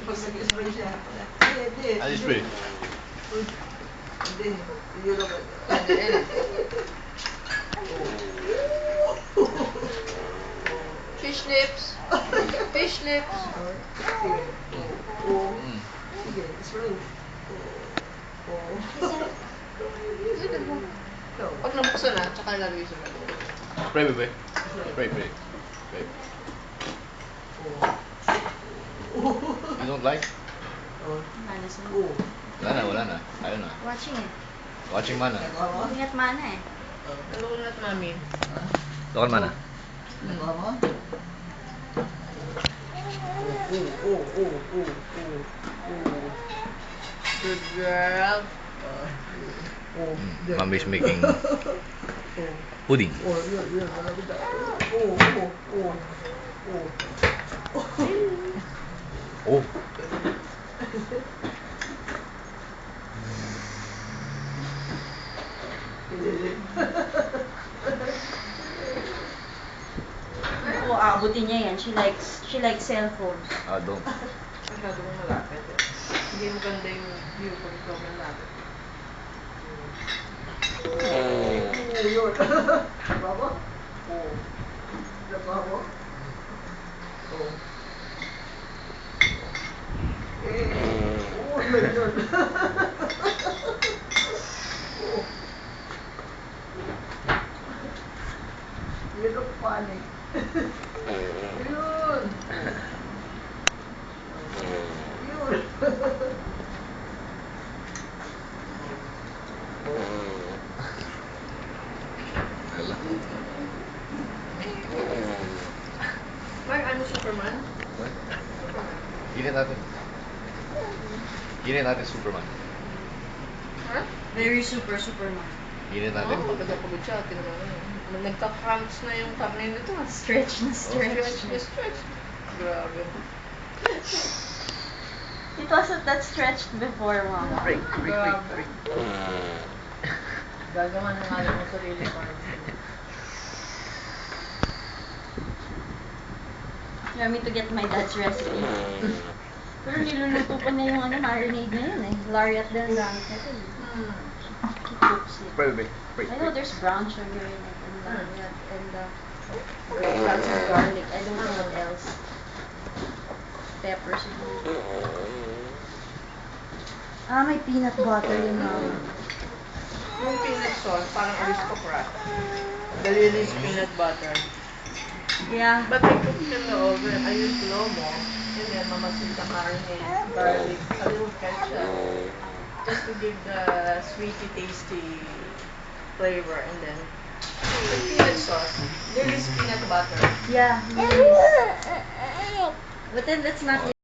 Pag nag-spray siya. Ano spray? Hindi. Yun naman. Fish lips. Fish lips. Sige, spray. Pag nabuksan na, tsaka nalagay sa mga. Spray, bebe. Spray. You don't like? Wala na. Ayaw na. Watching it. Watching mana. Looking at mana eh. Nalunod at mami. Lokan mana. Nagawa mo? Good girl. Mommy's making pudding. Oh. Oo, aabutin niya yan. She likes cellphones. Don't. Masyado kong malapit eh. Hindi maganda yung view pag ikaw malapit. Yun. Baba? Baba? Yun. You look funny. Yun. Mark, ano Superman? What? Ginin natin Superman. Ha? Very Superman. Ginin natin. Pagod siya. Nagka-cramps na yung karne nito. Stretch. Stretch. Grabe. It wasn't that stretched before, Mama. Break. Gagawa ng alam mo sarili carbs. You want me to get my dad's recipe? Pero niluluto pa niya yung marinade na yun eh. Lariat din ang gamit nito eh. He cooks it. Break. I know there's brown sugar in it and lariat and lots of garlic. I don't know what else. Peppers. May peanut butter yun, Mama. Yung peanut sauce, parang aristocrat. The Lily's peanut butter. Yeah. But I cook it in the oven. I use lomo. And then mamasita marinade, garlic, a little ketchup. Just to give the sweety, tasty flavor. And then the peanut sauce. Lily's peanut butter. Yeah. But then that's not